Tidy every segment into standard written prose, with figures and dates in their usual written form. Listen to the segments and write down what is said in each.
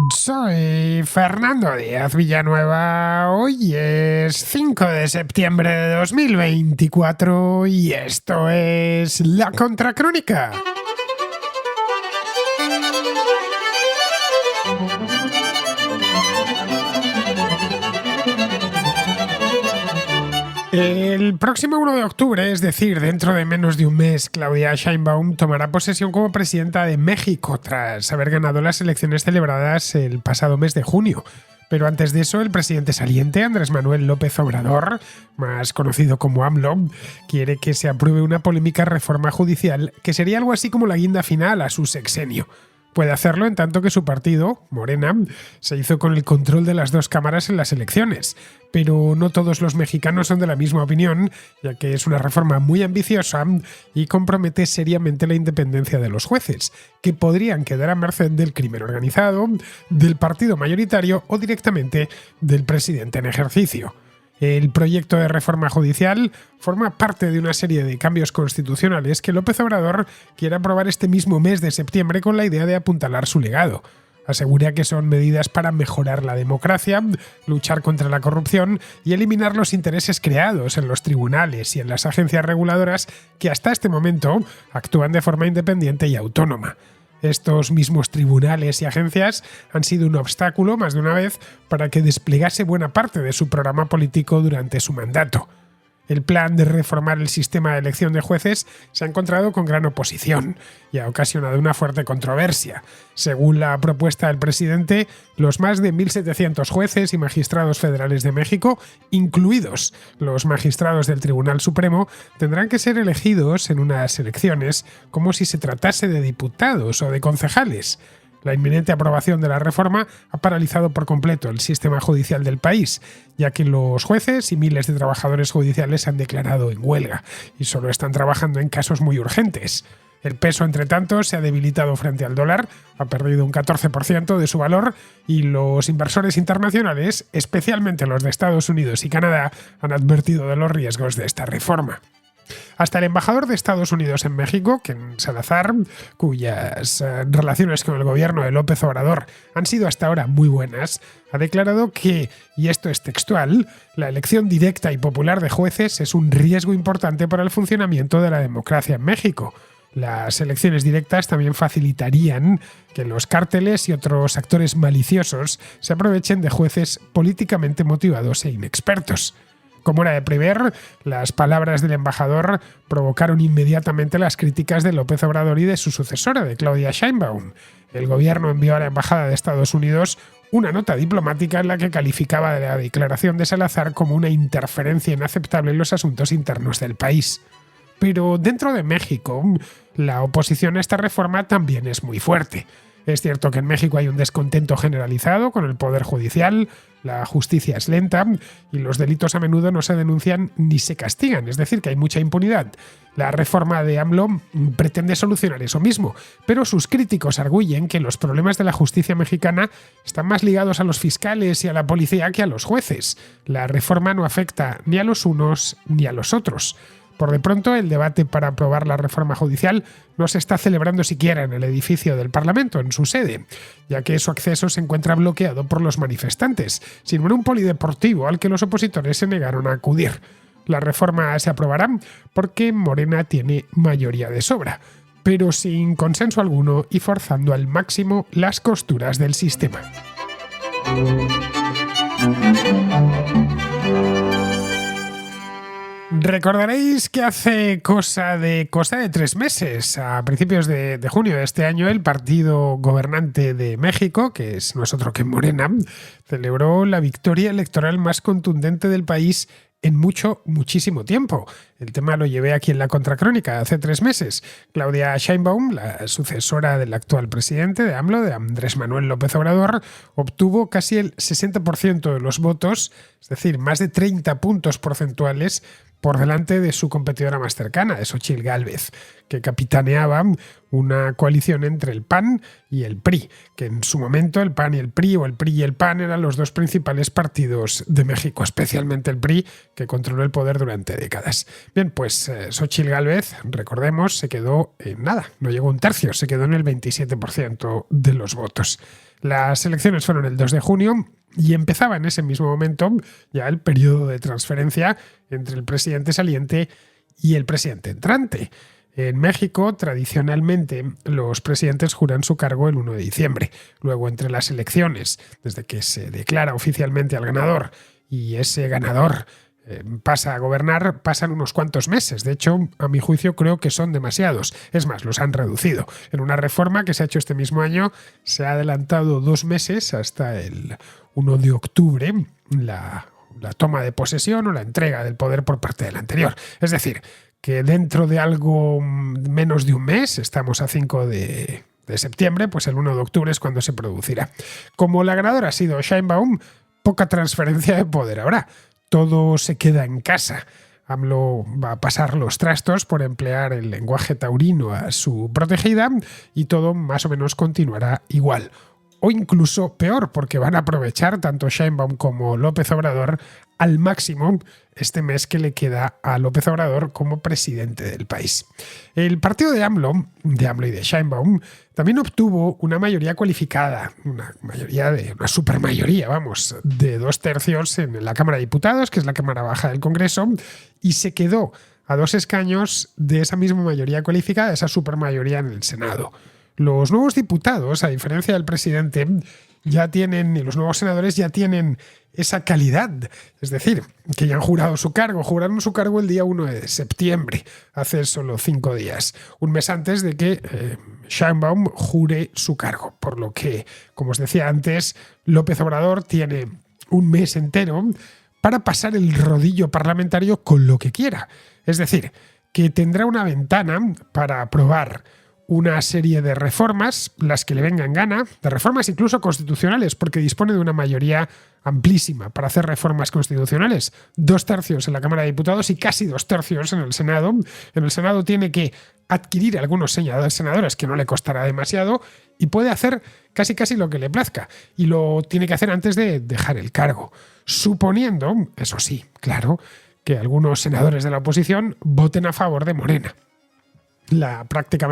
Soy Fernando Díaz Villanueva. Hoy es 5 de septiembre de 2024 y esto es La Contracrónica. El próximo 1 de octubre, es decir, dentro de menos de un mes, Claudia Sheinbaum tomará posesión como presidenta de México tras haber ganado las elecciones celebradas el pasado mes de junio. Pero antes de eso, el presidente saliente, Andrés Manuel López Obrador, más conocido como AMLO, quiere que se apruebe una polémica reforma judicial que sería algo así como la guinda final a su sexenio. Puede hacerlo en tanto que su partido, Morena, se hizo con el control de las dos cámaras en las elecciones. Pero no todos los mexicanos son de la misma opinión, ya que es una reforma muy ambiciosa y compromete seriamente la independencia de los jueces, que podrían quedar a merced del crimen organizado, del partido mayoritario o directamente del presidente en ejercicio. El proyecto de reforma judicial forma parte de una serie de cambios constitucionales que López Obrador quiere aprobar este mismo mes de septiembre con la idea de apuntalar su legado. Asegura que son medidas para mejorar la democracia, luchar contra la corrupción y eliminar los intereses creados en los tribunales y en las agencias reguladoras que hasta este momento actúan de forma independiente y autónoma. Estos mismos tribunales y agencias han sido un obstáculo más de una vez para que desplegase buena parte de su programa político durante su mandato. El plan de reformar el sistema de elección de jueces se ha encontrado con gran oposición y ha ocasionado una fuerte controversia. Según la propuesta del presidente, los más de 1.700 jueces y magistrados federales de México, incluidos los magistrados del Tribunal Supremo, tendrán que ser elegidos en unas elecciones como si se tratase de diputados o de concejales. La inminente aprobación de la reforma ha paralizado por completo el sistema judicial del país, ya que los jueces y miles de trabajadores judiciales han declarado en huelga y solo están trabajando en casos muy urgentes. El peso, entre tanto, se ha debilitado frente al dólar, ha perdido un 14% de su valor y los inversores internacionales, especialmente los de Estados Unidos y Canadá, han advertido de los riesgos de esta reforma. Hasta el embajador de Estados Unidos en México, Ken Salazar, cuyas relaciones con el gobierno de López Obrador han sido hasta ahora muy buenas, ha declarado que, y esto es textual, la elección directa y popular de jueces es un riesgo importante para el funcionamiento de la democracia en México. Las elecciones directas también facilitarían que los cárteles y otros actores maliciosos se aprovechen de jueces políticamente motivados e inexpertos. Como era de prever, las palabras del embajador provocaron inmediatamente las críticas de López Obrador y de su sucesora, de Claudia Sheinbaum. El gobierno envió a la Embajada de Estados Unidos una nota diplomática en la que calificaba la declaración de Salazar como una interferencia inaceptable en los asuntos internos del país. Pero dentro de México, la oposición a esta reforma también es muy fuerte. Es cierto que en México hay un descontento generalizado con el poder judicial, la justicia es lenta y los delitos a menudo no se denuncian ni se castigan, es decir, que hay mucha impunidad. La reforma de AMLO pretende solucionar eso mismo, pero sus críticos arguyen que los problemas de la justicia mexicana están más ligados a los fiscales y a la policía que a los jueces. La reforma no afecta ni a los unos ni a los otros. Por de pronto, el debate para aprobar la reforma judicial no se está celebrando siquiera en el edificio del Parlamento, en su sede, ya que su acceso se encuentra bloqueado por los manifestantes, sino en un polideportivo al que los opositores se negaron a acudir. La reforma se aprobará porque Morena tiene mayoría de sobra, pero sin consenso alguno y forzando al máximo las costuras del sistema. Recordaréis que hace cosa de 3 meses, a principios de junio de este año, el partido gobernante de México, que no es otro que Morena, celebró la victoria electoral más contundente del país en muchísimo tiempo. El tema lo llevé aquí en La Contracrónica hace 3 meses. Claudia Sheinbaum, la sucesora del actual presidente de AMLO, de Andrés Manuel López Obrador, obtuvo casi el 60% de los votos, es decir, más de 30 puntos porcentuales por delante de su competidora más cercana, de Xochitl Gálvez, que capitaneaba una coalición entre el PAN y el PRI, que en su momento el PAN y el PRI, o el PRI y el PAN, eran los dos principales partidos de México, especialmente el PRI, que controló el poder durante décadas. Bien, pues Xochitl Gálvez, recordemos, se quedó en nada, no llegó a un tercio, se quedó en el 27% de los votos. Las elecciones fueron el 2 de junio y empezaba en ese mismo momento ya el periodo de transferencia entre el presidente saliente y el presidente entrante. En México, tradicionalmente, los presidentes juran su cargo el 1 de diciembre. Luego, entre las elecciones, desde que se declara oficialmente al ganador y ese ganador pasa a gobernar, pasan unos cuantos meses. De hecho, a mi juicio, creo que son demasiados. Es más, los han reducido. En una reforma que se ha hecho este mismo año, se ha adelantado 2 meses hasta el 1 de octubre la toma de posesión o la entrega del poder por parte del anterior. Es decir, que dentro de algo menos de un mes, estamos a 5 de septiembre, pues el 1 de octubre es cuando se producirá. Como la ganadora ha sido Sheinbaum, poca transferencia de poder habrá. Todo se queda en casa. AMLO va a pasar los trastos por emplear el lenguaje taurino a su protegida y todo más o menos continuará igual. O incluso peor, porque van a aprovechar tanto Sheinbaum como López Obrador al máximo este mes que le queda a López Obrador como presidente del país. El partido de AMLO y de Sheinbaum también obtuvo una mayoría cualificada, una supermayoría, de 2/3 en la Cámara de Diputados, que es la Cámara Baja del Congreso, y se quedó a 2 escaños de esa misma mayoría cualificada, esa supermayoría en el Senado. Los nuevos diputados, a diferencia del presidente, ya tienen, y los nuevos senadores ya tienen esa calidad, es decir, que ya han jurado su cargo. Juraron su cargo el día 1 de septiembre, hace solo 5 días, un mes antes de que Sheinbaum jure su cargo. Por lo que, como os decía antes, López Obrador tiene un mes entero para pasar el rodillo parlamentario con lo que quiera. Es decir, que tendrá una ventana para aprobar una serie de reformas, las que le vengan gana, de reformas incluso constitucionales, porque dispone de una mayoría amplísima para hacer reformas constitucionales. 2/3 en la Cámara de Diputados y casi 2/3 en el Senado. En el Senado tiene que adquirir algunos senadores que no le costará demasiado y puede hacer casi lo que le plazca. Y lo tiene que hacer antes de dejar el cargo. Suponiendo, eso sí, claro, que algunos senadores de la oposición voten a favor de Morena. La práctica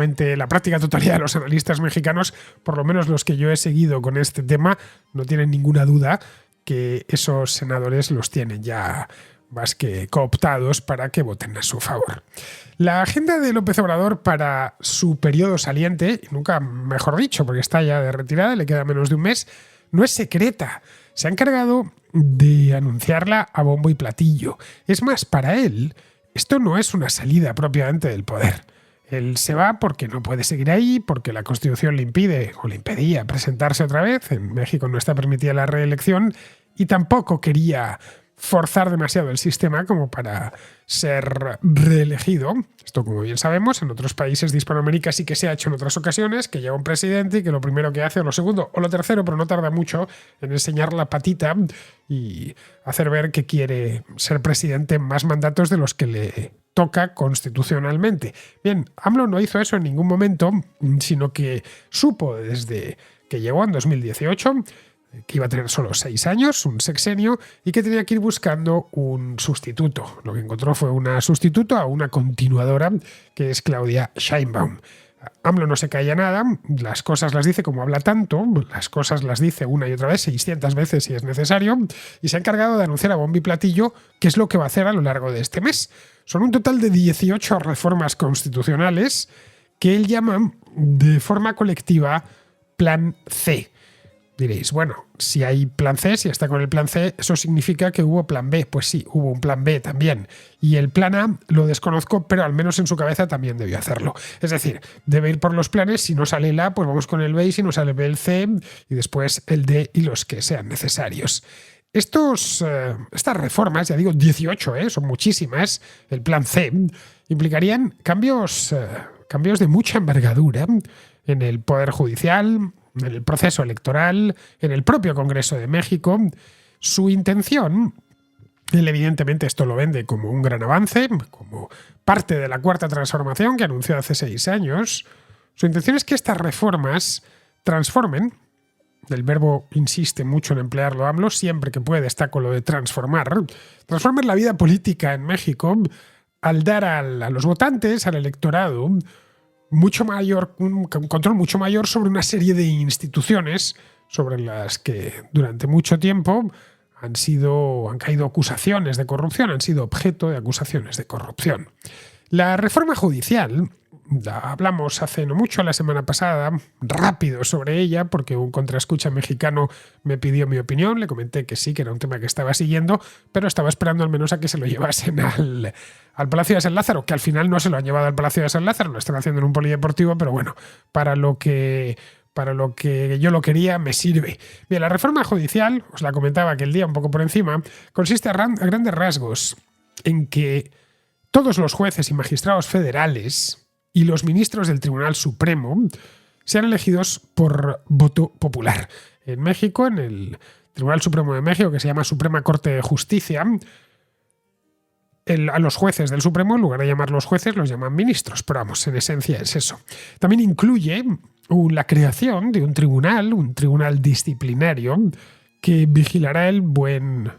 totalidad de los analistas mexicanos, por lo menos los que yo he seguido con este tema, no tienen ninguna duda que esos senadores los tienen ya más que cooptados para que voten a su favor. La agenda de López Obrador para su periodo saliente, y nunca mejor dicho, porque está ya de retirada, le queda menos de un mes, no es secreta. Se ha encargado de anunciarla a bombo y platillo. Es más, para él, esto no es una salida propiamente del poder. Él se va porque no puede seguir ahí, porque la Constitución le impide o le impedía presentarse otra vez. En México no está permitida la reelección y tampoco quería forzar demasiado el sistema como para ser reelegido. Esto, como bien sabemos, en otros países de Hispanoamérica sí que se ha hecho en otras ocasiones, que llega un presidente y que lo primero que hace, o lo segundo, o lo tercero, pero no tarda mucho en enseñar la patita y hacer ver que quiere ser presidente en más mandatos de los que le toca constitucionalmente. Bien, AMLO no hizo eso en ningún momento, sino que supo desde que llegó en 2018 que iba a tener solo 6 años, un sexenio, y que tenía que ir buscando un sustituto. Lo que encontró fue una sustituta a una continuadora, que es Claudia Sheinbaum. AMLO no se calla nada, las cosas las dice como habla tanto, las cosas las dice una y otra vez, 600 veces si es necesario, y se ha encargado de anunciar a bombo y platillo qué es lo que va a hacer a lo largo de este mes. Son un total de 18 reformas constitucionales que él llama de forma colectiva Plan C. Diréis, bueno, si hay plan C, si está con el plan C, eso significa que hubo plan B. Pues sí, hubo un plan B también. Y el plan A lo desconozco, pero al menos en su cabeza también debió hacerlo. Es decir, debe ir por los planes, si no sale el A, pues vamos con el B, y si no sale el C, y después el D y los que sean necesarios. Estas reformas, ya digo, 18, son muchísimas, el plan C, implicarían cambios de mucha envergadura en el Poder Judicial, en el proceso electoral, en el propio Congreso de México. Su intención, él evidentemente esto lo vende como un gran avance, como parte de la cuarta transformación que anunció hace 6 años. Su intención es que estas reformas transformen, el verbo insiste mucho en emplearlo AMLO, siempre que puede está con lo de transformar la vida política en México al dar a los votantes, al electorado, un control mucho mayor sobre una serie de instituciones sobre las que durante mucho tiempo han caído acusaciones de corrupción, han sido objeto de acusaciones de corrupción. La reforma judicial, hablamos hace no mucho, la semana pasada, rápido sobre ella, porque un contraescucha mexicano me pidió mi opinión, le comenté que sí, que era un tema que estaba siguiendo, pero estaba esperando al menos a que se lo llevasen al Palacio de San Lázaro, que al final no se lo han llevado al Palacio de San Lázaro, lo están haciendo en un polideportivo, pero bueno, para lo que yo lo quería, me sirve. Bien, la reforma judicial, os la comentaba aquel día un poco por encima, consiste a grandes rasgos en que todos los jueces y magistrados federales y los ministros del Tribunal Supremo sean elegidos por voto popular. En México, en el Tribunal Supremo de México, que se llama Suprema Corte de Justicia, a los jueces del Supremo, en lugar de llamarlos jueces, los llaman ministros, pero vamos, en esencia es eso. También incluye la creación de un tribunal disciplinario que vigilará el buen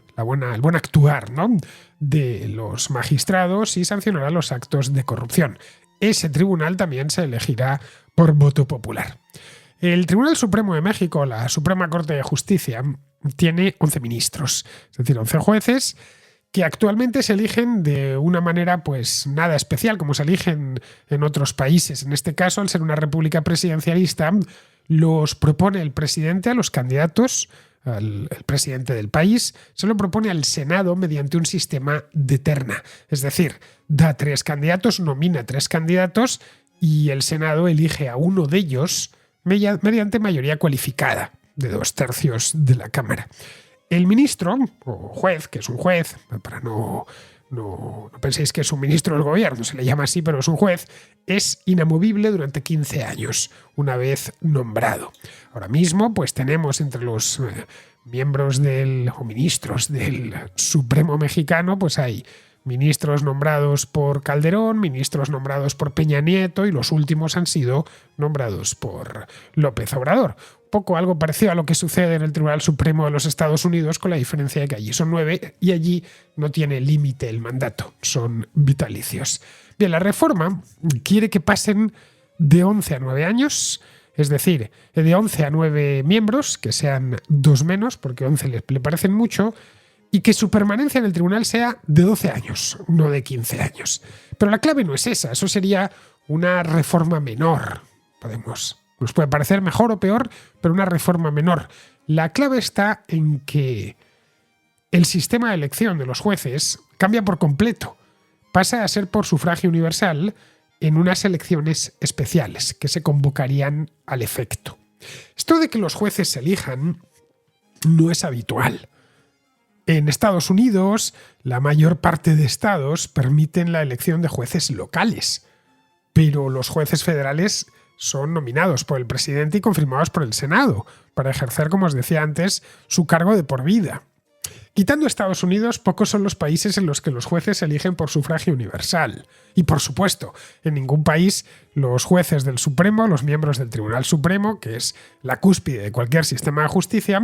actuar, ¿no?, de los magistrados y sancionará los actos de corrupción. Ese tribunal también se elegirá por voto popular. El Tribunal Supremo de México, la Suprema Corte de Justicia, tiene 11 ministros, es decir, 11 jueces que actualmente se eligen de una manera pues nada especial, como se eligen en otros países. En este caso, al ser una república presidencialista, los propone el presidente a los candidatos. El presidente del país se lo propone al Senado mediante un sistema de terna. Es decir, da 3 candidatos, nomina 3 candidatos y el Senado elige a uno de ellos mediante mayoría cualificada de 2/3 de la Cámara. El ministro, o juez, que es un juez, para no penséis que es un ministro del gobierno, se le llama así, pero es un juez, es inamovible durante 15 años, una vez nombrado. Ahora mismo, pues tenemos entre los miembros o ministros del Supremo mexicano, pues hay ministros nombrados por Calderón, ministros nombrados por Peña Nieto y los últimos han sido nombrados por López Obrador. Algo parecido a lo que sucede en el Tribunal Supremo de los Estados Unidos, con la diferencia de que allí son 9 y allí no tiene límite el mandato, son vitalicios. Bien, la reforma quiere que pasen de 11 a 9 años, es decir, de 11 a 9 miembros, que sean 2 menos, porque 11 le parecen mucho, y que su permanencia en el tribunal sea de 12 años, no de 15 años. Pero la clave no es esa, eso sería una reforma menor, nos puede parecer mejor o peor, pero una reforma menor. La clave está en que el sistema de elección de los jueces cambia por completo. Pasa a ser por sufragio universal en unas elecciones especiales que se convocarían al efecto. Esto de que los jueces se elijan no es habitual. En Estados Unidos, la mayor parte de estados permiten la elección de jueces locales, pero los jueces federales son nominados por el presidente y confirmados por el Senado para ejercer, como os decía antes, su cargo de por vida. Quitando Estados Unidos, pocos son los países en los que los jueces se eligen por sufragio universal. Y por supuesto, en ningún país los jueces del Supremo, los miembros del Tribunal Supremo, que es la cúspide de cualquier sistema de justicia,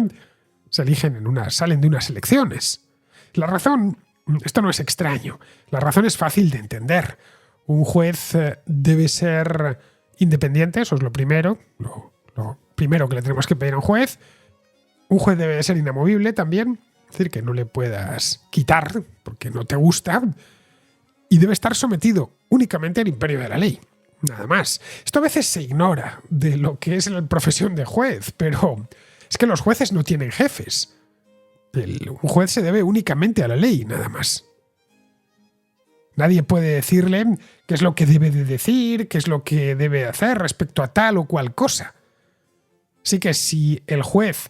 salen de unas elecciones. La razón, esto no es extraño, la razón es fácil de entender. Un juez debe ser independiente, eso es lo primero, lo primero que le tenemos que pedir a un juez. Un juez debe de ser inamovible también, es decir, que no le puedas quitar porque no te gusta, y debe estar sometido únicamente al imperio de la ley, nada más. Esto a veces se ignora de lo que es la profesión de juez, pero es que los jueces no tienen jefes. Un juez se debe únicamente a la ley, nada más. Nadie puede decirle qué es lo que debe de decir, qué es lo que debe hacer respecto a tal o cual cosa. Así que si el juez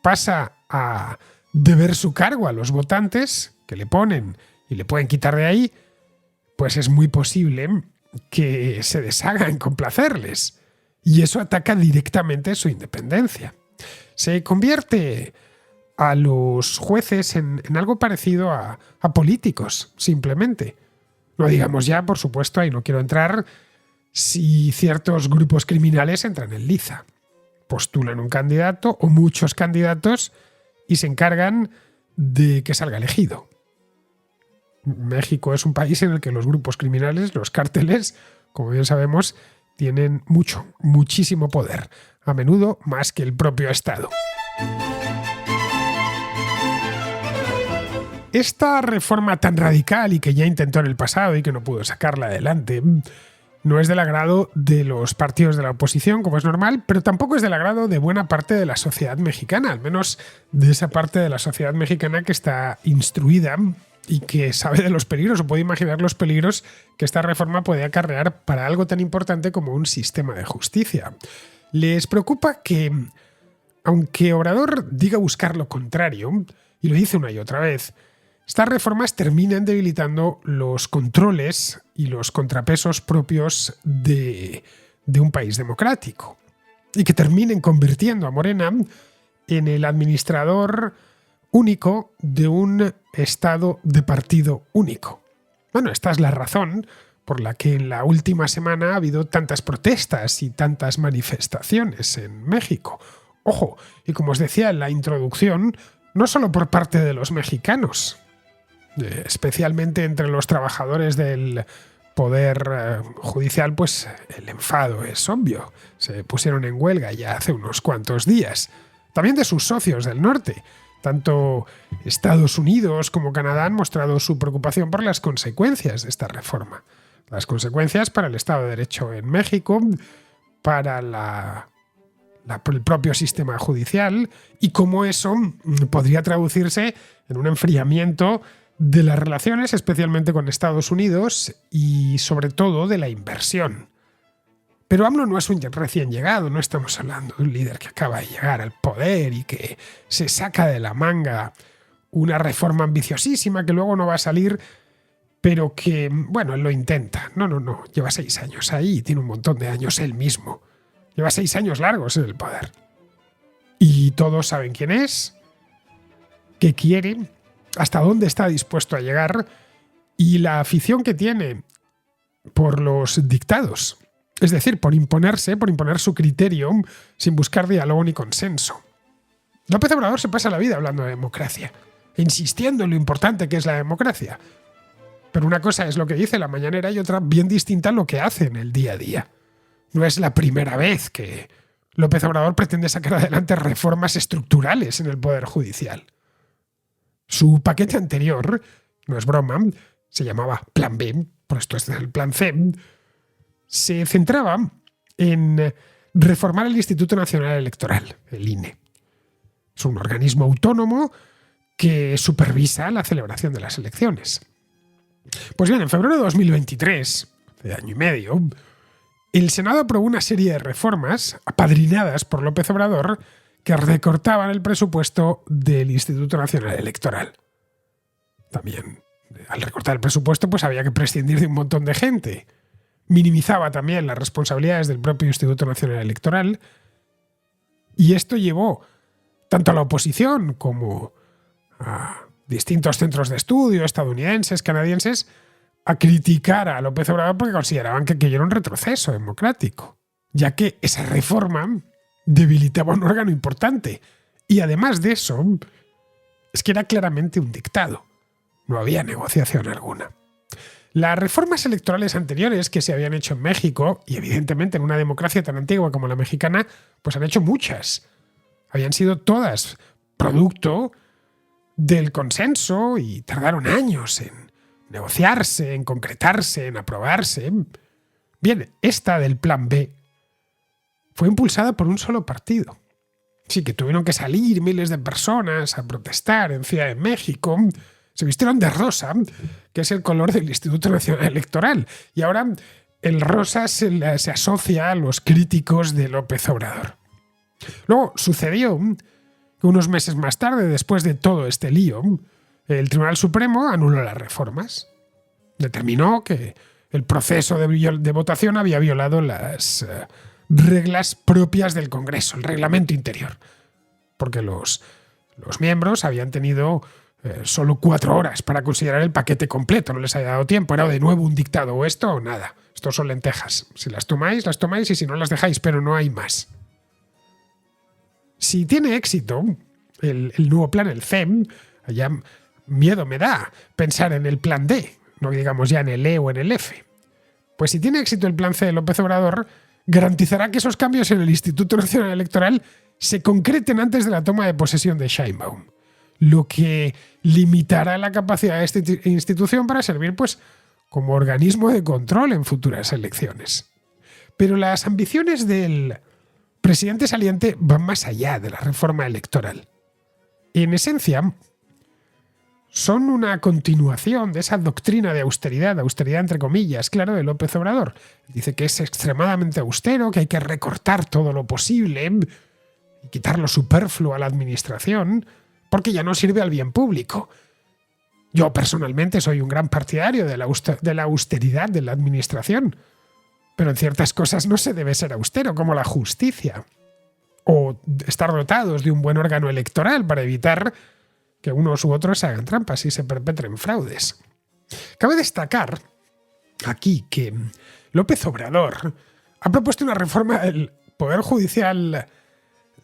pasa a deber su cargo a los votantes que le ponen y le pueden quitar de ahí, pues es muy posible que se deshaga en complacerles. Y eso ataca directamente su independencia. Se convierte a los jueces en algo parecido a políticos, simplemente. No digamos ya, por supuesto, ahí no quiero entrar, si ciertos grupos criminales entran en liza. Postulan un candidato o muchos candidatos y se encargan de que salga elegido. México es un país en el que los grupos criminales, los cárteles, como bien sabemos, tienen muchísimo poder, a menudo más que el propio Estado. Esta reforma tan radical y que ya intentó en el pasado y que no pudo sacarla adelante no es del agrado de los partidos de la oposición, como es normal, pero tampoco es del agrado de buena parte de la sociedad mexicana, al menos de esa parte de la sociedad mexicana que está instruida y que sabe de los peligros o puede imaginar los peligros que esta reforma puede acarrear para algo tan importante como un sistema de justicia. Les preocupa que, aunque Obrador diga buscar lo contrario, y lo dice una y otra vez, estas reformas terminan debilitando los controles y los contrapesos propios de un país democrático y que terminen convirtiendo a Morena en el administrador único de un estado de partido único. Bueno, esta es la razón por la que en la última semana ha habido tantas protestas y tantas manifestaciones en México. Ojo, y como os decía en la introducción, no solo por parte de los mexicanos, especialmente entre los trabajadores del poder judicial, pues el enfado es obvio. Se pusieron en huelga ya hace unos cuantos días. También de sus socios del norte. Tanto Estados Unidos como Canadá han mostrado su preocupación por las consecuencias de esta reforma. Las consecuencias para el Estado de Derecho en México, para el propio sistema judicial y cómo eso podría traducirse en un enfriamiento de las relaciones, especialmente con Estados Unidos y sobre todo de la inversión. Pero AMLO no es un recién llegado, no estamos hablando de un líder que acaba de llegar al poder y que se saca de la manga una reforma ambiciosísima que luego no va a salir, pero que, bueno, él lo intenta. No, lleva 6 años ahí y tiene un montón de años él mismo. Lleva 6 años largos en el poder. Y todos saben quién es, qué quiere, hasta dónde está dispuesto a llegar y la afición que tiene por los dictados. Es decir, por imponer su criterio sin buscar diálogo ni consenso. López Obrador se pasa la vida hablando de democracia, insistiendo en lo importante que es la democracia. Pero una cosa es lo que dice en la mañanera y otra bien distinta lo que hace en el día a día. No es la primera vez que López Obrador pretende sacar adelante reformas estructurales en el Poder Judicial. Su paquete anterior, no es broma, se llamaba Plan B, por esto es el Plan C, se centraba en reformar el Instituto Nacional Electoral, el INE. Es un organismo autónomo que supervisa la celebración de las elecciones. Pues bien, en febrero de 2023, hace año y medio, el Senado aprobó una serie de reformas apadrinadas por López Obrador que recortaban el presupuesto del Instituto Nacional Electoral. También, al recortar el presupuesto, pues había que prescindir de un montón de gente. Minimizaba también las responsabilidades del propio Instituto Nacional Electoral. Y esto llevó tanto a la oposición como a distintos centros de estudio estadounidenses, canadienses, a criticar a López Obrador porque consideraban que aquello era un retroceso democrático, ya que esa reforma debilitaba un órgano importante. Y además de eso, es que era claramente un dictado. No había negociación alguna. Las reformas electorales anteriores que se habían hecho en México, y evidentemente en una democracia tan antigua como la mexicana, pues han hecho muchas. Habían sido todas producto del consenso y tardaron años en negociarse, en concretarse, en aprobarse. Bien, esta del Plan B fue impulsada por un solo partido. Sí, que tuvieron que salir miles de personas a protestar en Ciudad de México. Se vistieron de rosa, que es el color del Instituto Nacional Electoral. Y ahora el rosa se asocia a los críticos de López Obrador. Luego sucedió que unos meses más tarde, después de todo este lío, el Tribunal Supremo anuló las reformas. Determinó que el proceso de votación había violado las reglas propias del Congreso, el reglamento interior, porque los miembros habían tenido solo 4 horas para considerar el paquete completo, no les había dado tiempo, era de nuevo un dictado, o esto o nada. Esto son lentejas. Si las tomáis y si no las dejáis, pero no hay más. Si tiene éxito el nuevo plan, el CEM, ya miedo me da pensar en el plan D, no digamos ya en el E o en el F. Pues si tiene éxito el plan C de López Obrador, garantizará que esos cambios en el Instituto Nacional Electoral se concreten antes de la toma de posesión de Sheinbaum, lo que limitará la capacidad de esta institución para servir pues, como organismo de control en futuras elecciones. Pero las ambiciones del presidente saliente van más allá de la reforma electoral. En esencia, son una continuación de esa doctrina de austeridad entre comillas, claro, de López Obrador. Dice que es extremadamente austero, que hay que recortar todo lo posible y quitar lo superfluo a la administración, porque ya no sirve al bien público. Yo personalmente soy un gran partidario de la austeridad de la administración, pero en ciertas cosas no se debe ser austero, como la justicia, o estar dotados de un buen órgano electoral para evitar que unos u otros hagan trampas y se perpetren fraudes. Cabe destacar aquí que López Obrador ha propuesto una reforma del Poder Judicial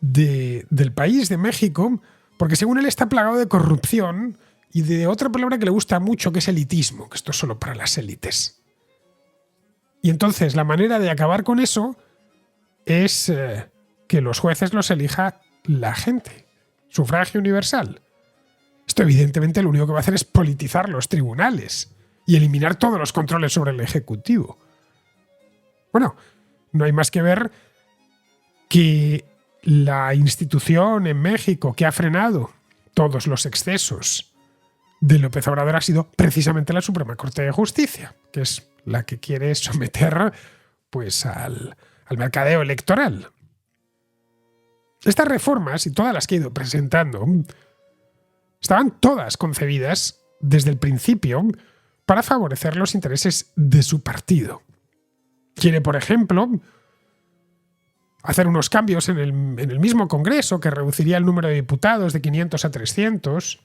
del país, de México, porque según él está plagado de corrupción y de otra palabra que le gusta mucho, que es elitismo, que esto es solo para las élites. Y entonces la manera de acabar con eso es que los jueces los elija la gente. Sufragio universal. Esto evidentemente lo único que va a hacer es politizar los tribunales y eliminar todos los controles sobre el Ejecutivo. Bueno, no hay más que ver que la institución en México que ha frenado todos los excesos de López Obrador ha sido precisamente la Suprema Corte de Justicia, que es la que quiere someter pues, al mercadeo electoral. Estas reformas y todas las que he ido presentando estaban todas concebidas desde el principio para favorecer los intereses de su partido. Quiere, por ejemplo, hacer unos cambios en el mismo Congreso que reduciría el número de diputados de 500 a 300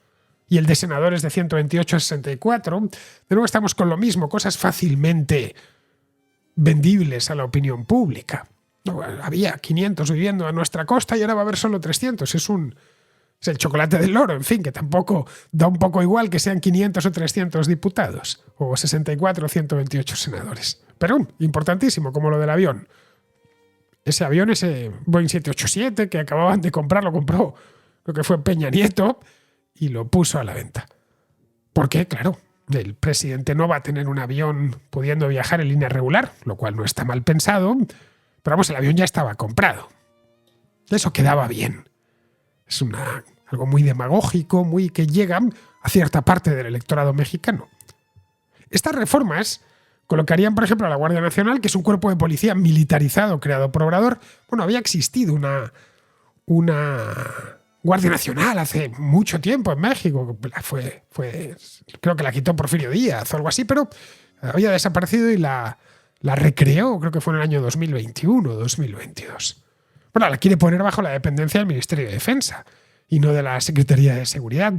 y el de senadores de 128 a 64. De nuevo estamos con lo mismo, cosas fácilmente vendibles a la opinión pública. Había 500 viviendo a nuestra costa y ahora va a haber solo 300. Es el chocolate del loro, en fin, que tampoco da un poco igual que sean 500 o 300 diputados, o 64 o 128 senadores. Pero importantísimo, como lo del avión. Ese avión, ese Boeing 787 que acababan de comprar, lo compró, creo que fue Peña Nieto, y lo puso a la venta. Porque, claro, el presidente no va a tener un avión pudiendo viajar en línea regular, lo cual no está mal pensado, pero vamos, el avión ya estaba comprado. Eso quedaba bien. Es algo muy demagógico, muy que llega a cierta parte del electorado mexicano. Estas reformas colocarían, por ejemplo, a la Guardia Nacional, que es un cuerpo de policía militarizado creado por Obrador. Bueno, había existido una Guardia Nacional hace mucho tiempo en México. Creo que la quitó Porfirio Díaz o algo así, pero había desaparecido y la recreó, creo que fue en el año 2021 o 2022. Bueno, la quiere poner bajo la dependencia del Ministerio de Defensa y no de la Secretaría de Seguridad.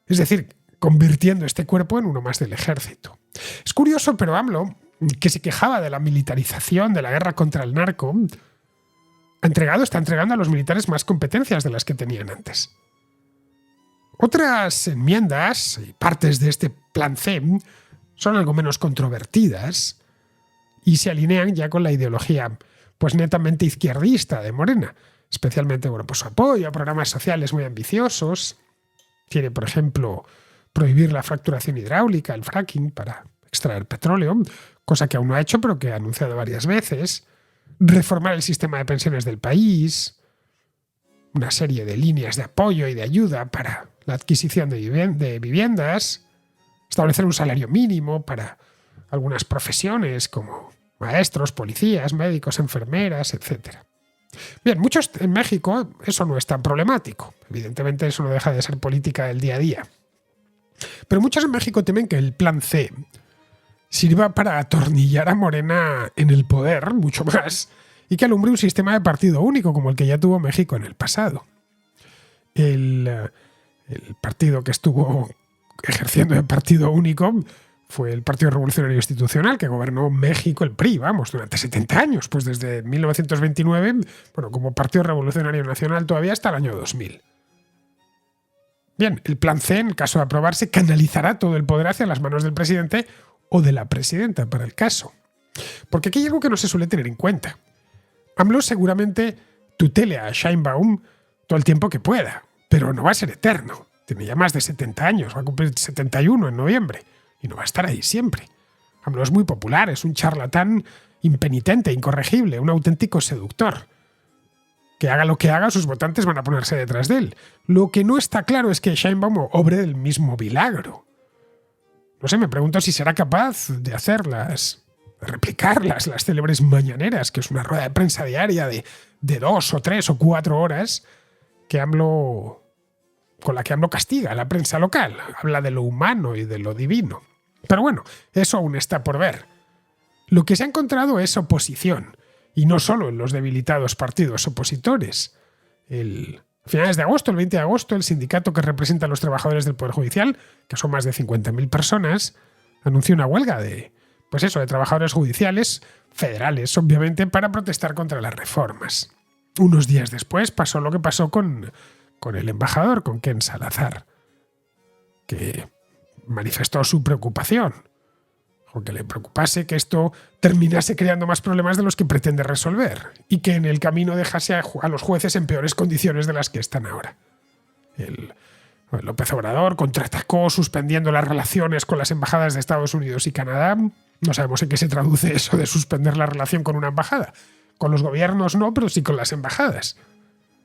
Es decir, convirtiendo este cuerpo en uno más del ejército. Es curioso, pero AMLO, que se quejaba de la militarización, de la guerra contra el narco, está entregando a los militares más competencias de las que tenían antes. Otras enmiendas y partes de este plan C son algo menos controvertidas y se alinean ya con la ideología pues netamente izquierdista de Morena, especialmente pues, su apoyo a programas sociales muy ambiciosos. Quiere, por ejemplo, prohibir la fracturación hidráulica, el fracking, para extraer petróleo, cosa que aún no ha hecho, pero que ha anunciado varias veces. Reformar el sistema de pensiones del país, una serie de líneas de apoyo y de ayuda para la adquisición de viviendas, establecer un salario mínimo para algunas profesiones como maestros, policías, médicos, enfermeras, etc. Bien, muchos en México eso no es tan problemático. Evidentemente eso no deja de ser política del día a día. Pero muchos en México temen que el plan C sirva para atornillar a Morena en el poder, mucho más, y que alumbre un sistema de partido único como el que ya tuvo México en el pasado. El partido que estuvo ejerciendo de partido único fue el Partido Revolucionario Institucional, que gobernó México, el PRI, durante 70 años, pues desde 1929, como Partido Revolucionario Nacional todavía hasta el año 2000. Bien, el plan C, en caso de aprobarse, canalizará todo el poder hacia las manos del presidente o de la presidenta, para el caso. Porque aquí hay algo que no se suele tener en cuenta. AMLO seguramente tutele a Sheinbaum todo el tiempo que pueda, pero no va a ser eterno. Tiene ya más de 70 años, va a cumplir 71 en noviembre y no va a estar ahí siempre. AMLO es muy popular, es un charlatán impenitente, incorregible, un auténtico seductor. Que haga lo que haga, sus votantes van a ponerse detrás de él. Lo que no está claro es que Sheinbaum obre del mismo milagro. No sé, me pregunto si será capaz de hacerlas, de replicarlas, las célebres mañaneras, que es una rueda de prensa diaria de 2 o 3 o 4 horas con la que AMLO castiga a la prensa local. Habla de lo humano y de lo divino. Pero bueno, eso aún está por ver. Lo que se ha encontrado es oposición. Y no solo en los debilitados partidos opositores. A finales de agosto, el 20 de agosto, el sindicato que representa a los trabajadores del Poder Judicial, que son más de 50.000 personas, anunció una huelga de trabajadores judiciales, federales, obviamente, para protestar contra las reformas. Unos días después pasó lo que pasó con el embajador, con Ken Salazar, que manifestó su preocupación. O que le preocupase que esto terminase creando más problemas de los que pretende resolver y que en el camino dejase a los jueces en peores condiciones de las que están ahora. El López Obrador contraatacó suspendiendo las relaciones con las embajadas de Estados Unidos y Canadá. No sabemos en qué se traduce eso de suspender la relación con una embajada. Con los gobiernos no, pero sí con las embajadas.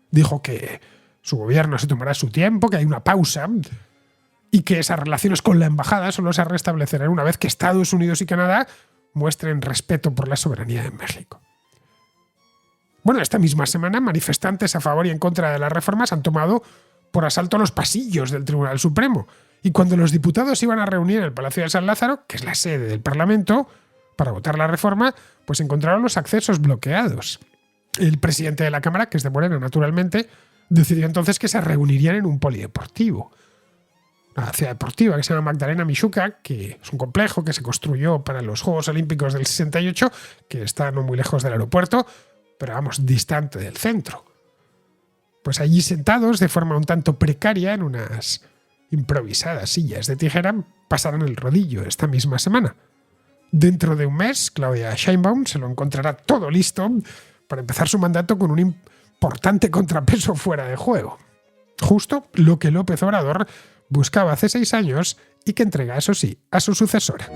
Dijo que su gobierno se tomará su tiempo, que hay una pausa y que esas relaciones con la embajada solo se restablecerán una vez que Estados Unidos y Canadá muestren respeto por la soberanía de México. Bueno, esta misma semana manifestantes a favor y en contra de las reformas han tomado por asalto los pasillos del Tribunal Supremo. Y cuando los diputados iban a reunir en el Palacio de San Lázaro, que es la sede del Parlamento, para votar la reforma, pues encontraron los accesos bloqueados. El presidente de la Cámara, que es de Morena naturalmente, decidió entonces que se reunirían en un polideportivo. Una ciudad deportiva que se llama Magdalena Mixhuca, que es un complejo que se construyó para los Juegos Olímpicos del 68, que está no muy lejos del aeropuerto, pero vamos, distante del centro. Pues allí sentados, de forma un tanto precaria, en unas improvisadas sillas de tijera, pasarán el rodillo esta misma semana. Dentro de un mes, Claudia Sheinbaum se lo encontrará todo listo para empezar su mandato con un importante contrapeso fuera de juego. Justo lo que López Obrador buscaba hace 6 años y que entrega, eso sí, a su sucesora.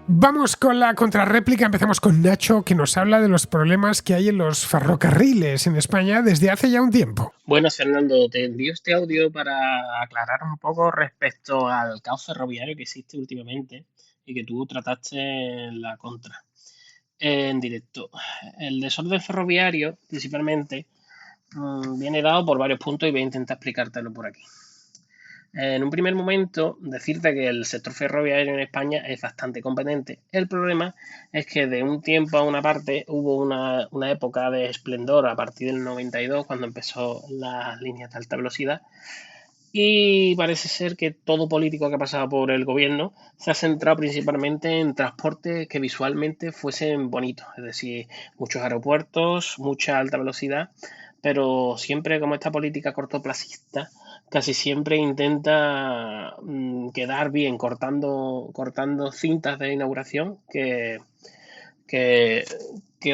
Vamos con la contrarréplica. Empezamos con Nacho, que nos habla de los problemas que hay en los ferrocarriles en España desde hace ya un tiempo. Buenas, Fernando. Te envío este audio para aclarar un poco respecto al caos ferroviario que existe últimamente y que tú trataste en la contra, en directo. El desorden ferroviario, principalmente, viene dado por varios puntos y voy a intentar explicártelo por aquí. En un primer momento, decirte que el sector ferroviario en España es bastante competente. El problema es que de un tiempo a una parte hubo una época de esplendor a partir del 92, cuando empezó las líneas de alta velocidad. Y parece ser que todo político que ha pasado por el gobierno se ha centrado principalmente en transportes que visualmente fuesen bonitos. Es decir, muchos aeropuertos, mucha alta velocidad, pero siempre como esta política cortoplacista casi siempre intenta quedar bien cortando cintas de inauguración que, que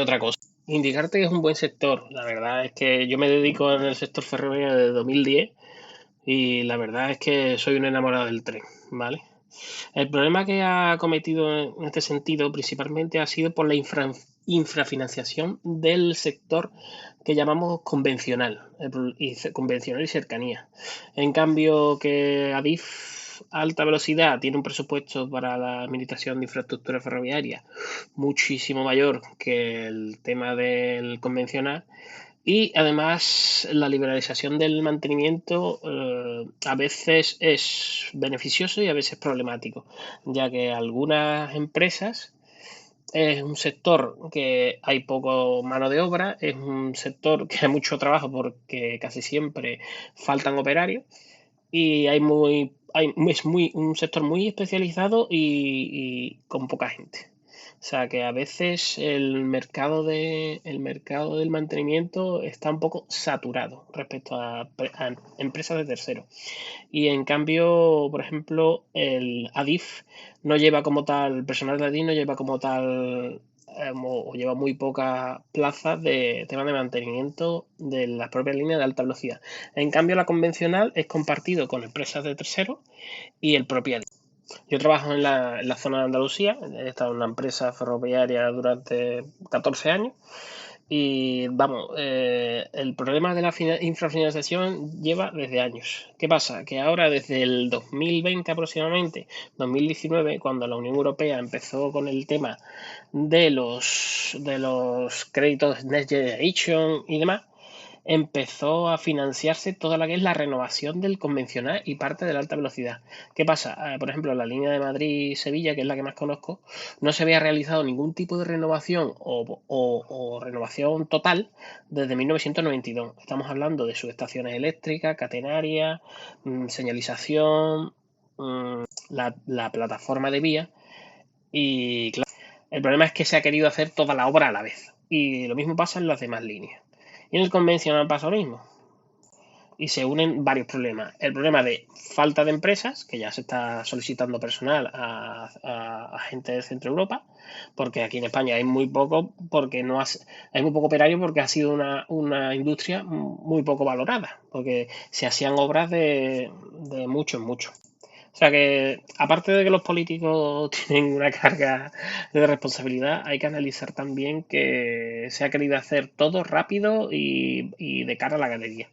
otra cosa. Indicarte que es un buen sector. La verdad es que yo me dedico en el sector ferroviario desde 2010 y la verdad es que soy un enamorado del tren, ¿vale? El problema que ha cometido en este sentido principalmente ha sido por la infrafinanciación del sector que llamamos convencional, convencional y cercanía. En cambio que Adif alta velocidad tiene un presupuesto para la administración de infraestructura ferroviaria muchísimo mayor que el tema del convencional. Y además la liberalización del mantenimiento a veces es beneficioso y a veces problemático, ya que algunas empresas es un sector que hay poco mano de obra, es un sector que hay mucho trabajo porque casi siempre faltan operarios y es un sector muy especializado y con poca gente. O sea que a veces el mercado del mantenimiento está un poco saturado respecto a empresas de terceros. Y en cambio, por ejemplo, el Adif no lleva como tal, el personal de Adif no lleva como tal o lleva muy pocas plazas de tema de mantenimiento de las propias líneas de alta velocidad. En cambio, la convencional es compartido con empresas de terceros y el propio. Yo trabajo en la zona de Andalucía, he estado en una empresa ferroviaria durante 14 años y vamos, el problema de la infrafinanciación lleva desde años. ¿Qué pasa? Que ahora desde el 2020 aproximadamente, 2019, cuando la Unión Europea empezó con el tema de los créditos Next Generation y demás, empezó a financiarse toda la que es la renovación del convencional y parte de la alta velocidad. ¿Qué pasa? Por ejemplo, la línea de Madrid-Sevilla, que es la que más conozco, no se había realizado ningún tipo de renovación o renovación total desde 1992. Estamos hablando de subestaciones eléctricas, catenarias, señalización, la plataforma de vía y claro, el problema es que se ha querido hacer toda la obra a la vez. Y lo mismo pasa en las demás líneas. Y en el convencional pasa lo mismo. Y se unen varios problemas. El problema de falta de empresas, que ya se está solicitando personal a gente del centro de Europa, porque aquí en España hay muy poco, hay muy poco operario porque ha sido una industria muy poco valorada, porque se hacían obras de mucho en mucho. O sea que, aparte de que los políticos tienen una carga de responsabilidad, hay que analizar también que se ha querido hacer todo rápido y de cara a la galería.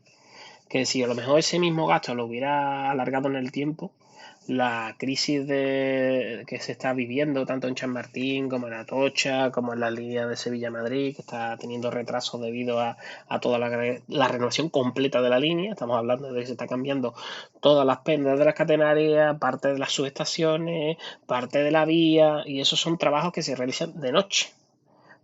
Que si a lo mejor ese mismo gasto lo hubiera alargado en el tiempo, la crisis que se está viviendo tanto en Chamartín como en Atocha, como en la línea de Sevilla-Madrid, que está teniendo retrasos debido a toda la renovación completa de la línea. Estamos hablando de que se está cambiando todas las pendas de las catenarias, parte de las subestaciones, parte de la vía, y esos son trabajos que se realizan de noche.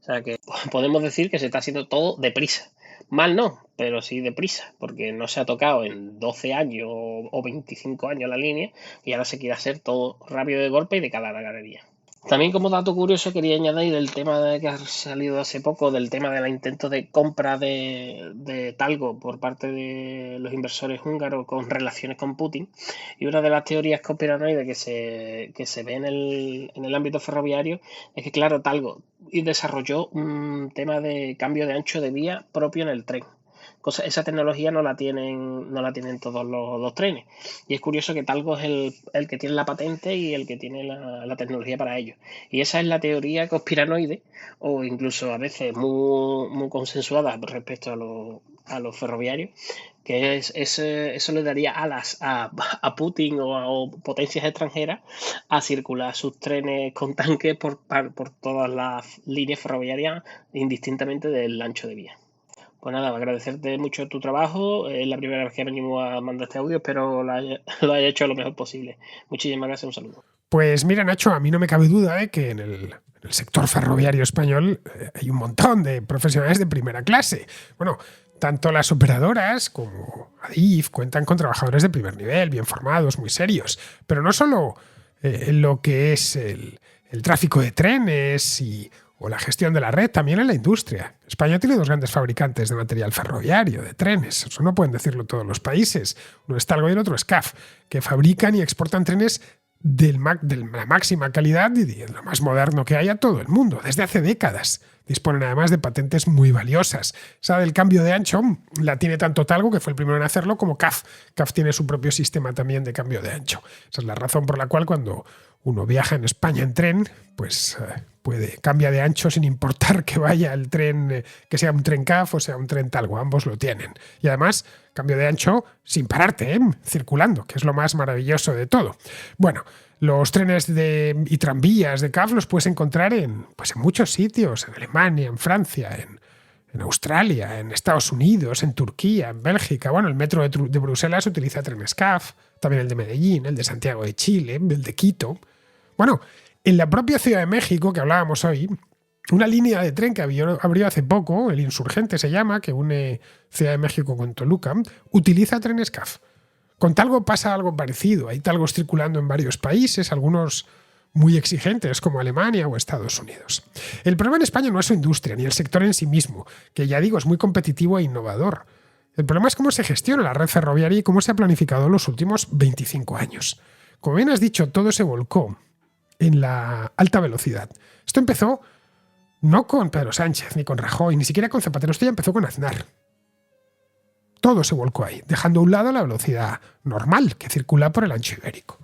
O sea que podemos decir que se está haciendo todo deprisa. Mal no, pero sí deprisa, porque no se ha tocado en 12 años o 25 años la línea y ahora se quiere hacer todo rápido de golpe y de cara a la galería. También como dato curioso quería añadir el tema que ha salido hace poco, del tema de los intentos de compra de Talgo por parte de los inversores húngaros con relaciones con Putin. Y una de las teorías conspiranoides que se ve en el ámbito ferroviario es que, claro, Talgo desarrolló un tema de cambio de ancho de vía propio en el tren. Esa tecnología no la tienen todos los trenes. Y es curioso que Talgo es el que tiene la patente y el que tiene la tecnología para ello. Y esa es la teoría conspiranoide, o incluso a veces muy, muy consensuada respecto a los ferroviarios, que eso le daría alas a Putin o potencias extranjeras a circular sus trenes con tanques por todas las líneas ferroviarias indistintamente del ancho de vía. Pues nada, agradecerte mucho tu trabajo. Es la primera vez que venimos a mandar este audio, espero lo haya hecho lo mejor posible. Muchísimas gracias, un saludo. Pues mira, Nacho, a mí no me cabe duda que en el sector ferroviario español hay un montón de profesionales de primera clase. Bueno, tanto las operadoras como Adif cuentan con trabajadores de primer nivel, bien formados, muy serios. Pero no solo lo que es el tráfico de trenes o la gestión de la red, también en la industria. España tiene dos grandes fabricantes de material ferroviario, de trenes. Eso no pueden decirlo todos los países. Uno es Talgo y el otro es CAF, que fabrican y exportan trenes de la máxima calidad y de lo más moderno que hay a todo el mundo, desde hace décadas. Disponen además de patentes muy valiosas. Esa del cambio de ancho la tiene tanto Talgo, que fue el primero en hacerlo, como CAF. CAF tiene su propio sistema también de cambio de ancho. Esa es la razón por la cual cuando uno viaja en España en tren, pues cambia de ancho sin importar que vaya el tren, que sea un tren CAF o sea un tren Talgo, ambos lo tienen. Y además, cambio de ancho sin pararte, circulando, que es lo más maravilloso de todo. Bueno, los trenes y tranvías de CAF los puedes encontrar en muchos sitios, en Alemania, en Francia, en Australia, en Estados Unidos, en Turquía, en Bélgica. Bueno, el metro de Bruselas utiliza trenes CAF, también el de Medellín, el de Santiago de Chile, el de Quito. Bueno, en la propia Ciudad de México, que hablábamos hoy, una línea de tren que abrió hace poco, el Insurgente se llama, que une Ciudad de México con Toluca, utiliza trenes CAF. Con Talgo pasa algo parecido. Hay Talgos circulando en varios países, algunos muy exigentes como Alemania o Estados Unidos. El problema en España no es su industria ni el sector en sí mismo, que ya digo es muy competitivo e innovador. El problema es cómo se gestiona la red ferroviaria y cómo se ha planificado en los últimos 25 años. Como bien has dicho, todo se volcó en la alta velocidad. Esto empezó No con Pedro Sánchez ni con Rajoy, ni siquiera con Zapatero. Esto ya empezó con Aznar. Todo se volcó ahí, dejando a un lado la velocidad normal que circula por el ancho ibérico.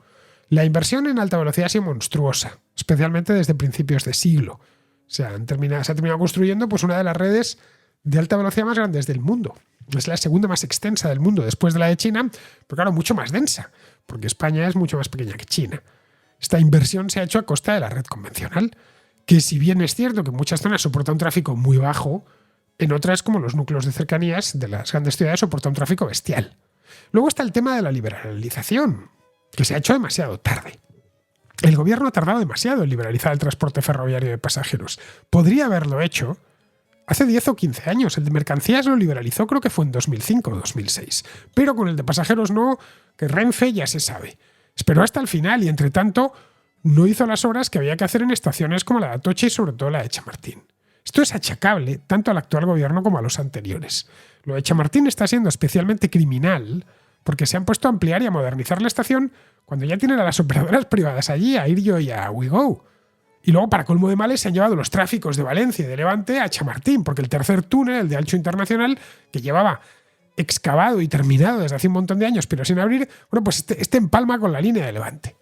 La inversión en alta velocidad ha sido monstruosa, especialmente desde principios de siglo. Se ha terminado construyendo pues, una de las redes de alta velocidad más grandes del mundo. Es la segunda más extensa del mundo después de la de China, pero claro, mucho más densa, porque España es mucho más pequeña que China. Esta inversión se ha hecho a costa de la red convencional, que si bien es cierto que en muchas zonas soporta un tráfico muy bajo, en otras, como los núcleos de cercanías de las grandes ciudades, soporta un tráfico bestial. Luego está el tema de la liberalización, que se ha hecho demasiado tarde. El gobierno ha tardado demasiado en liberalizar el transporte ferroviario de pasajeros. Podría haberlo hecho hace 10 o 15 años. El de mercancías lo liberalizó, creo que fue en 2005 o 2006. Pero con el de pasajeros no, que Renfe ya se sabe. Esperó hasta el final y, entre tanto, no hizo las obras que había que hacer en estaciones como la de Atocha y sobre todo la de Chamartín. Esto es achacable tanto al actual gobierno como a los anteriores. Lo de Chamartín está siendo especialmente criminal porque se han puesto a ampliar y a modernizar la estación cuando ya tienen a las operadoras privadas allí, a Iryo y a WeGo. Y luego, para colmo de males, se han llevado los tráficos de Valencia y de Levante a Chamartín, porque el tercer túnel, el de ancho internacional, que llevaba excavado y terminado desde hace un montón de años, pero sin abrir, bueno, pues este empalma con la línea de Levante.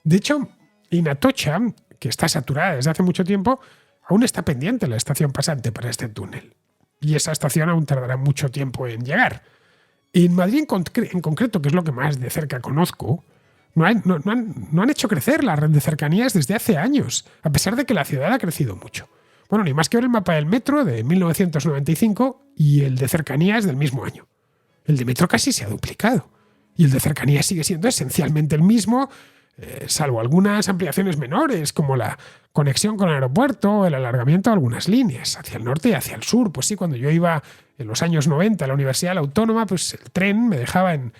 De hecho, en Atocha, que está saturada desde hace mucho tiempo, aún está pendiente la estación pasante para este túnel. Y esa estación aún tardará mucho tiempo en llegar. En Madrid en concreto, que es lo que más de cerca conozco, no han hecho crecer la red de cercanías desde hace años, a pesar de que la ciudad ha crecido mucho. Bueno, ni más que ver el mapa del metro de 1995 y el de cercanías del mismo año. El de metro casi se ha duplicado. Y el de cercanías sigue siendo esencialmente el mismo, salvo algunas ampliaciones menores, como la conexión con el aeropuerto, el alargamiento de algunas líneas, hacia el norte y hacia el sur. Pues sí, cuando yo iba en los años 90 a la Universidad de la Autónoma, pues el tren me dejaba en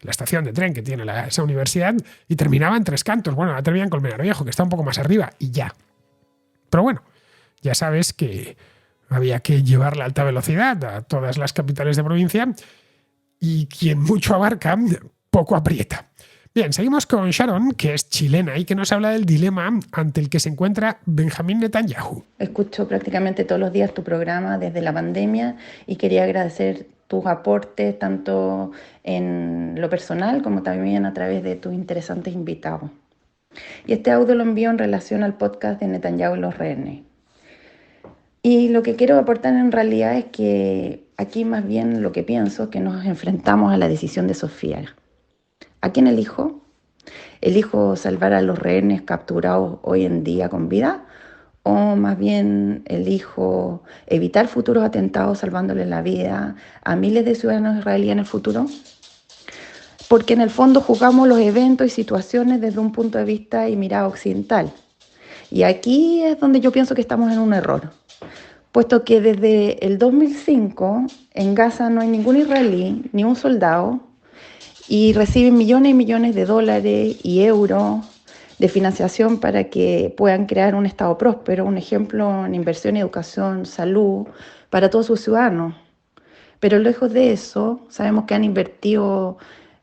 la estación de tren que tiene esa universidad y terminaba en Tres Cantos. Bueno, la terminaba en Colmenar Viejo, que está un poco más arriba, y ya. Pero bueno, ya sabes que había que llevar la alta velocidad a todas las capitales de provincia y quien mucho abarca, poco aprieta. Bien, seguimos con Sharon, que es chilena y que nos habla del dilema ante el que se encuentra Benjamín Netanyahu. Escucho prácticamente todos los días tu programa desde la pandemia y quería agradecer tus aportes tanto en lo personal como también a través de tus interesantes invitados. Y este audio lo envío en relación al podcast de Netanyahu y los rehenes. Y lo que quiero aportar en realidad es que aquí más bien lo que pienso es que nos enfrentamos a la decisión de Sofía. ¿A quién elijo? ¿Elijo salvar a los rehenes capturados hoy en día con vida? ¿O más bien elijo evitar futuros atentados salvándole la vida a miles de ciudadanos israelíes en el futuro? Porque en el fondo juzgamos los eventos y situaciones desde un punto de vista y mirada occidental. Y aquí es donde yo pienso que estamos en un error. Puesto que desde el 2005 en Gaza no hay ningún israelí, ni un soldado, y reciben millones y millones de dólares y euros de financiación para que puedan crear un Estado próspero, un ejemplo en inversión, educación, salud, para todos sus ciudadanos. Pero lejos de eso, sabemos que han invertido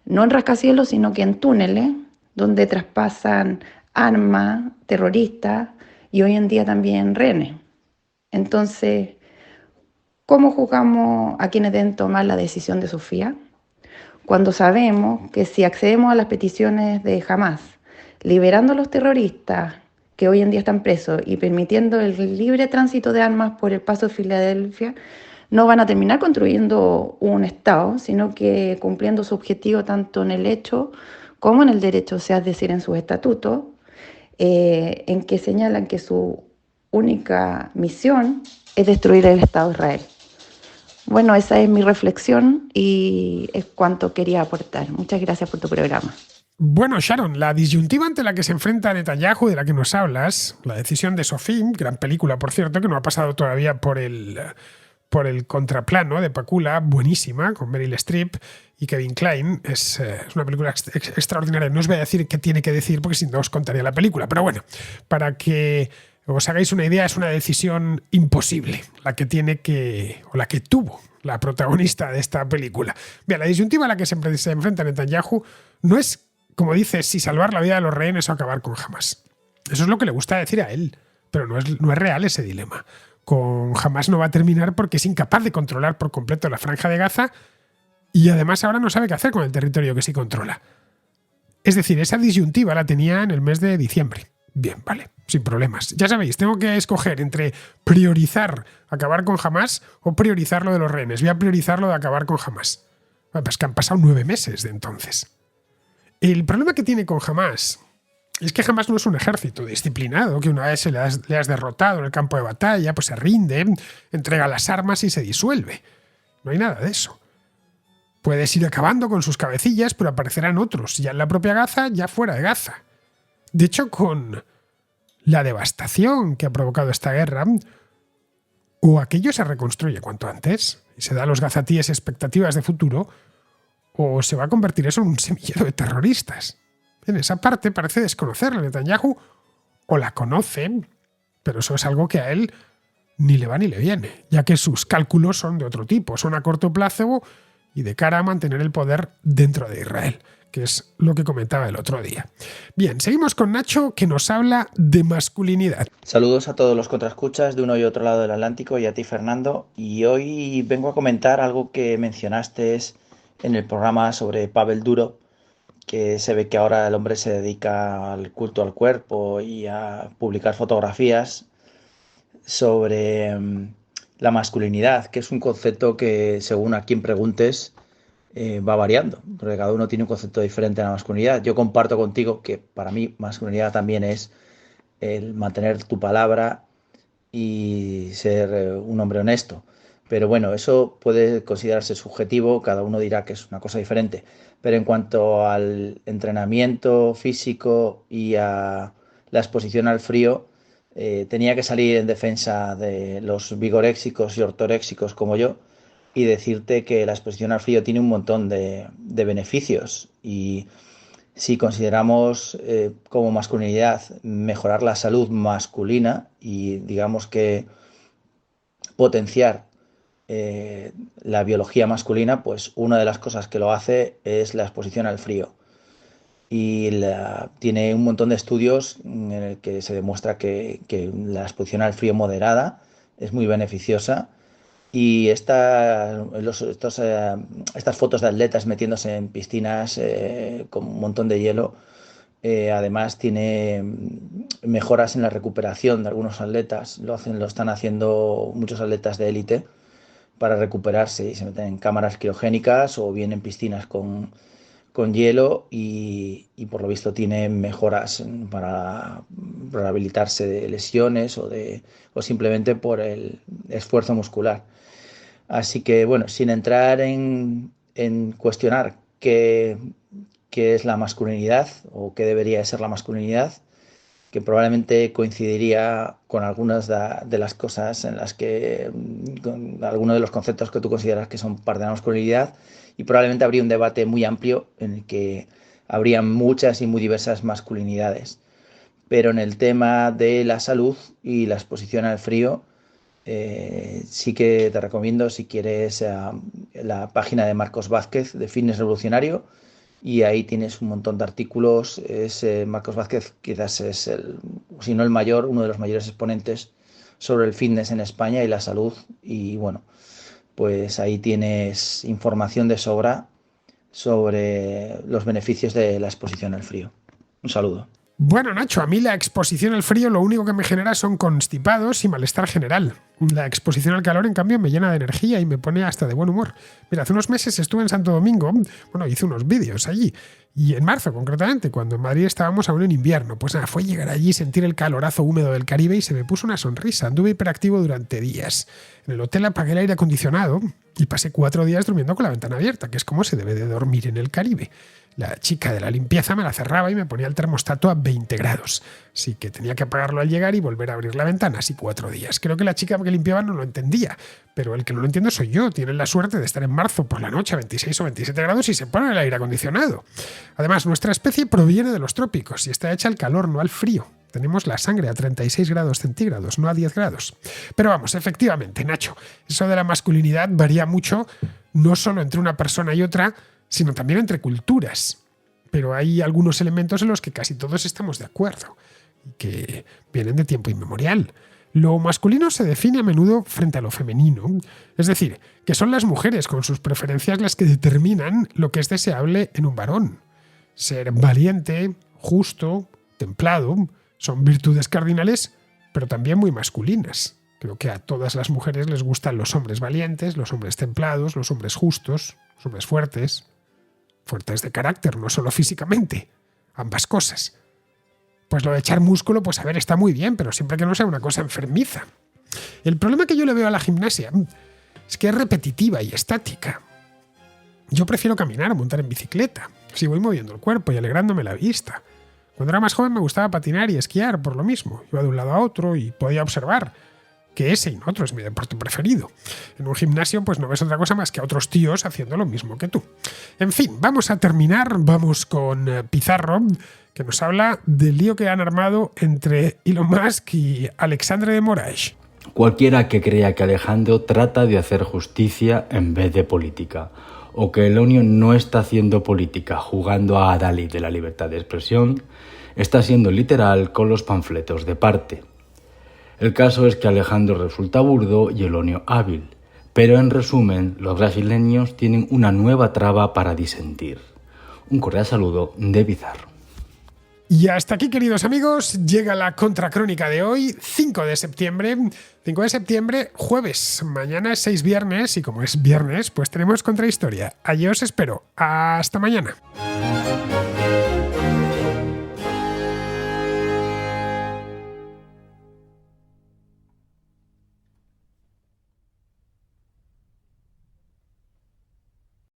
no en rascacielos, sino que en túneles, donde traspasan armas, terroristas y hoy en día también rehenes. Entonces, ¿cómo juzgamos a quienes deben tomar la decisión de Sofía? Cuando sabemos que si accedemos a las peticiones de Hamás, liberando a los terroristas que hoy en día están presos y permitiendo el libre tránsito de armas por el paso de Filadelfia, no van a terminar construyendo un Estado, sino que cumpliendo su objetivo tanto en el hecho como en el derecho, o sea, es decir, en sus estatutos, en que señalan que su única misión es destruir el Estado de Israel. Bueno, esa es mi reflexión y es cuanto quería aportar. Muchas gracias por tu programa. Bueno, Sharon, la disyuntiva ante la que se enfrenta Netanyahu, de la que nos hablas, la decisión de Sofía, gran película, por cierto, que no ha pasado todavía por el contraplano de Pakula, buenísima, con Meryl Streep y Kevin Kline. Es una película extraordinaria. No os voy a decir qué tiene que decir, porque si no os contaría la película. Pero bueno, para que os hagáis una idea, es una decisión imposible la que tuvo la protagonista de esta película. Bien, la disyuntiva a la que se enfrenta Netanyahu no es, como dices, si salvar la vida de los rehenes o acabar con Hamás. Eso es lo que le gusta decir a él. pero no es real ese dilema. Con Hamás no va a terminar porque es incapaz de controlar por completo la Franja de Gaza y además ahora no sabe qué hacer con el territorio que sí controla. Es decir, esa disyuntiva la tenía en el mes de diciembre. Bien, vale, sin problemas. Ya sabéis, tengo que escoger entre priorizar acabar con Hamás o priorizar lo de los rehenes. Voy a priorizar lo de acabar con Hamás. Bueno, pues que han pasado 9 meses de entonces. El problema que tiene con Hamás es que Hamás no es un ejército disciplinado, que una vez le has derrotado en el campo de batalla, pues se rinde, entrega las armas y se disuelve. No hay nada de eso. Puedes ir acabando con sus cabecillas, pero aparecerán otros, ya en la propia Gaza, ya fuera de Gaza. De hecho, con la devastación que ha provocado esta guerra, o aquello se reconstruye cuanto antes y se da a los gazatíes expectativas de futuro, o se va a convertir eso en un semillero de terroristas. En esa parte parece desconocerla Netanyahu, o la conoce, pero eso es algo que a él ni le va ni le viene, ya que sus cálculos son de otro tipo, son a corto plazo y de cara a mantener el poder dentro de Israel, que es lo que comentaba el otro día. Bien, seguimos con Nacho, que nos habla de masculinidad. Saludos a todos los contraescuchas de uno y otro lado del Atlántico y a ti, Fernando. Y hoy vengo a comentar algo que mencionaste en el programa sobre Pavel Durov, que se ve que ahora el hombre se dedica al culto al cuerpo y a publicar fotografías sobre la masculinidad, que es un concepto que, según a quien preguntes, va variando, porque cada uno tiene un concepto diferente de la masculinidad. Yo comparto contigo que para mí masculinidad también es el mantener tu palabra y ser un hombre honesto. Pero bueno, eso puede considerarse subjetivo, cada uno dirá que es una cosa diferente. Pero en cuanto al entrenamiento físico y a la exposición al frío, tenía que salir en defensa de los vigoréxicos y ortoréxicos como yo y decirte que la exposición al frío tiene un montón de beneficios. Y si consideramos como masculinidad mejorar la salud masculina y digamos que potenciar la biología masculina, pues una de las cosas que lo hace es la exposición al frío. Y tiene un montón de estudios en el que se demuestra que la exposición al frío moderada es muy beneficiosa. Y estas fotos de atletas metiéndose en piscinas con un montón de hielo, además tiene mejoras en la recuperación de algunos atletas. Lo están haciendo muchos atletas de élite para recuperarse y se meten en cámaras criogénicas o bien en piscinas con hielo y por lo visto tiene mejoras para rehabilitarse de lesiones o simplemente por el esfuerzo muscular. Así que bueno, sin entrar en cuestionar qué es la masculinidad o qué debería ser la masculinidad, que probablemente coincidiría con algunas de las cosas en las que, con algunos de los conceptos que tú consideras que son parte de la masculinidad, y probablemente habría un debate muy amplio en el que habría muchas y muy diversas masculinidades. Pero en el tema de la salud y la exposición al frío, sí que te recomiendo, si quieres, la página de Marcos Vázquez de Fitness Revolucionario, y ahí tienes un montón de artículos. Marcos Vázquez quizás es si no el mayor, uno de los mayores exponentes sobre el fitness en España y la salud, y bueno, pues ahí tienes información de sobra sobre los beneficios de la exposición al frío. Un saludo. Bueno, Nacho, a mí la exposición al frío lo único que me genera son constipados y malestar general. La exposición al calor, en cambio, me llena de energía y me pone hasta de buen humor. Mira, hace unos meses estuve en Santo Domingo, hice unos vídeos allí, y en marzo concretamente, cuando en Madrid estábamos aún en invierno. Pues nada, fue llegar allí, sentir el calorazo húmedo del Caribe y se me puso una sonrisa. Anduve hiperactivo durante días. En el hotel apagué el aire acondicionado y pasé 4 días durmiendo con la ventana abierta, que es como se debe de dormir en el Caribe. La chica de la limpieza me la cerraba y me ponía el termostato a 20 grados. Así que tenía que apagarlo al llegar y volver a abrir la ventana, así 4 días. Creo que la chica que limpiaba no lo entendía, pero el que no lo entiende soy yo. Tienen la suerte de estar en marzo por la noche a 26 o 27 grados y se pone el aire acondicionado. Además, nuestra especie proviene de los trópicos y está hecha al calor, no al frío. Tenemos la sangre a 36 grados centígrados, no a 10 grados. Pero vamos, efectivamente, Nacho, eso de la masculinidad varía mucho, no solo entre una persona y otra, sino también entre culturas. Pero hay algunos elementos en los que casi todos estamos de acuerdo. y que vienen de tiempo inmemorial. Lo masculino se define a menudo frente a lo femenino, es decir, que son las mujeres con sus preferencias las que determinan lo que es deseable en un varón. Ser valiente, justo, templado, son virtudes cardinales, pero también muy masculinas. Creo que a todas las mujeres les gustan los hombres valientes, los hombres templados, los hombres justos, los hombres fuertes. Fuertes de carácter, no solo físicamente. Ambas cosas. Pues lo de echar músculo, pues a ver, está muy bien, pero siempre que no sea una cosa enfermiza. El problema que yo le veo a la gimnasia es que es repetitiva y estática. Yo prefiero caminar o montar en bicicleta. Si voy moviendo el cuerpo y alegrándome la vista. Cuando era más joven me gustaba patinar y esquiar por lo mismo. Iba de un lado a otro y podía observar que ese y no otro es mi deporte preferido. En un gimnasio pues no ves otra cosa más que a otros tíos haciendo lo mismo que tú. En fin, vamos a terminar. Vamos con Pizarro, que nos habla del lío que han armado entre Elon Musk y Alexandre de Moraes. Cualquiera que crea que Alejandro trata de hacer justicia en vez de política, o que Elonio no está haciendo política jugando a Adalid de la libertad de expresión, está siendo literal con los panfletos de parte. El caso es que Alejandro resulta burdo y Elonio hábil, pero en resumen, los brasileños tienen una nueva traba para disentir. Un cordial saludo de Pizarro. Y hasta aquí, queridos amigos, llega la contracrónica de hoy, 5 de septiembre. 5 de septiembre, jueves. Mañana es 6 viernes y como es viernes, pues tenemos contrahistoria. Allí os espero. Hasta mañana.